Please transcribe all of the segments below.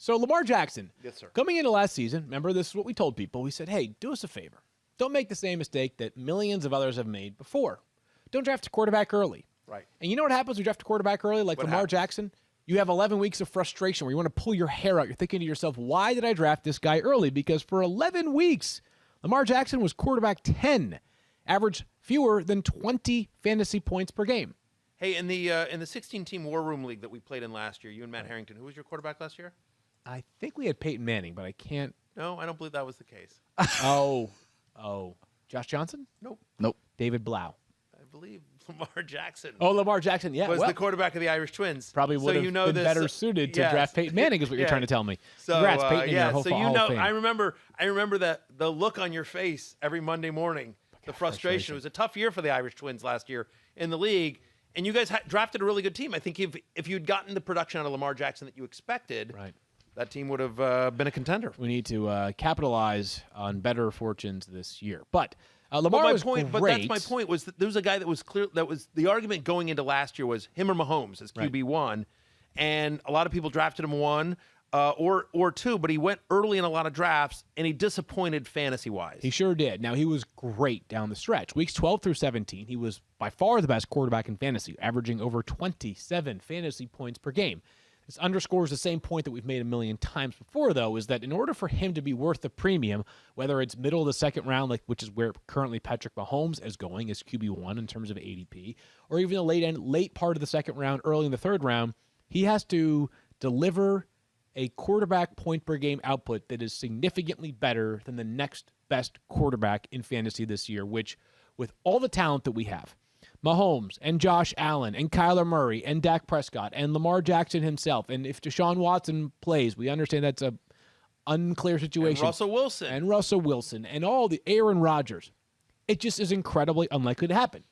So Lamar Jackson, Yes, sir. coming into last season, remember this is what we told people. We said, hey, do us a favor. Don't make the same mistake that millions of others have made before. Don't draft a quarterback early. Right. And you know what happens when you draft a quarterback early, like What Lamar happens? Jackson? You have 11 weeks of frustration where you want to pull your hair out. You're thinking to yourself, why did I draft this guy early? Because for 11 weeks, Lamar Jackson was quarterback 10, averaged fewer than 20 fantasy points per game. Hey, in the 16-team War Room League that we played in last year, you and Matt Harrington, who was your quarterback last year? I think we had Peyton Manning, but I can't. No, I don't believe that was the case. Oh. Josh Johnson? Nope. David Blau. I believe Lamar Jackson Oh, Lamar Jackson, yeah. was well, the quarterback of the Irish Twins. probably would have been this, better suited to yes. draft Peyton Manning is what you're Yeah. trying to tell me. So, Congrats, Peyton, in your Hall so Hall you of know, Fame. I remember that the look on your face every Monday morning, the frustration. It was a tough year for the Irish Twins last year in the league, and you guys drafted a really good team. I think if you'd gotten the production out of Lamar Jackson that you expected, Right. that team would have been a contender. We need to capitalize on better fortunes this year. But Lamar was great. But that's my point. Was that there was a guy that was clear. That was the argument going into last year was him or Mahomes as QB1, and a lot of people drafted him 1 or 2, but he went early in a lot of drafts, and he disappointed fantasy wise. He sure did. Now, he was great down the stretch. Weeks 12 through 17, he was by far the best quarterback in fantasy, averaging over 27 fantasy points per game. This underscores the same point that we've made a million times before, though, is that in order for him to be worth the premium, whether it's middle of the second round, like which is where currently Patrick Mahomes is going as QB1 in terms of ADP, or even the late part of the second round, early in the third round, he has to deliver a quarterback point per game output that is significantly better than the next best quarterback in fantasy this year, which, with all the talent that we have, Mahomes and Josh Allen and Kyler Murray and Dak Prescott and Lamar Jackson himself. And if Deshaun Watson plays, we understand that's a unclear situation. And Russell Wilson. And all the Aaron Rodgers. It just is incredibly unlikely to happen.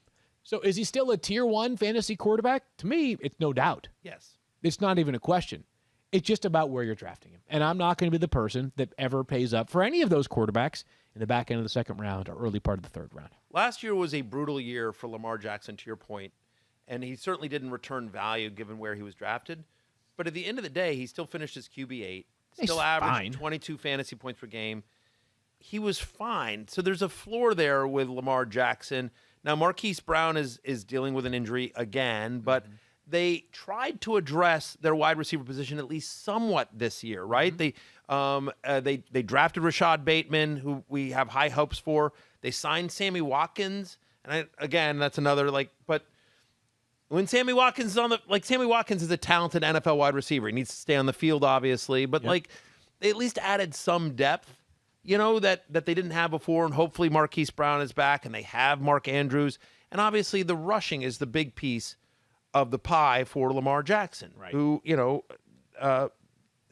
So is he still a tier 1 fantasy quarterback? To me, it's no doubt. Yes. It's not even a question. It's just about where you're drafting him. And I'm not going to be the person that ever pays up for any of those quarterbacks in the back end of the second round or early part of the third round. Last year was a brutal year for Lamar Jackson, to your point, and he certainly didn't return value given where he was drafted. But at the end of the day, he still finished as QB8, still averaged 22 fantasy points per game. He was fine. So there's a floor there with Lamar Jackson. Now, Marquise Brown is dealing with an injury again, but they tried to address their wide receiver position at least somewhat this year, right? They drafted Rashad Bateman, who we have high hopes for. They signed Sammy Watkins, and again, that's another but when Sammy Watkins is Sammy Watkins is a talented NFL wide receiver. He needs to stay on the field, obviously, but they at least added some depth, that they didn't have before, and hopefully Marquise Brown is back, and they have Mark Andrews, and obviously the rushing is the big piece of the pie for Lamar Jackson, who,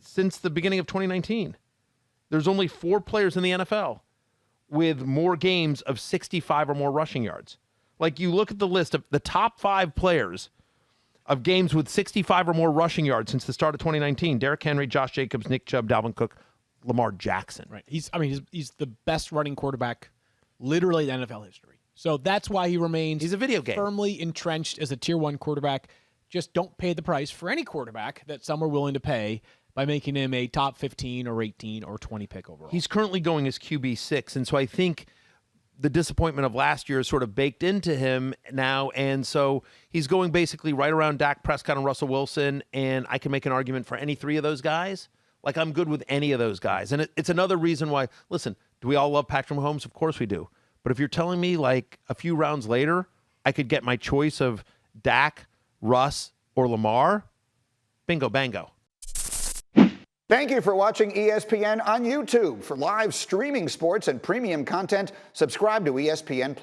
since the beginning of 2019, there's only 4 players in the NFL with more games of 65 or more rushing yards. Like, you look at the list of the top 5 players of games with 65 or more rushing yards since the start of 2019: Derrick Henry, Josh Jacobs, Nick Chubb, Dalvin Cook, Lamar Jackson. Right. He's the best running quarterback literally in NFL history. So that's why he remains He's a video game. Firmly entrenched as a tier 1 quarterback. Just don't pay the price for any quarterback that some are willing to pay by making him a top 15 or 18 or 20 pick overall. He's currently going as QB6, and so I think the disappointment of last year is sort of baked into him now, and so he's going basically right around Dak Prescott and Russell Wilson, and I can make an argument for any 3 of those guys. Like, I'm good with any of those guys, and it's another reason why, listen, do we all love Patrick Mahomes? Of course we do. But if you're telling me, like, a few rounds later, I could get my choice of Dak, Russ, or Lamar, bingo, bango. Thank you for watching ESPN on YouTube. For live streaming sports and premium content, subscribe to ESPN+.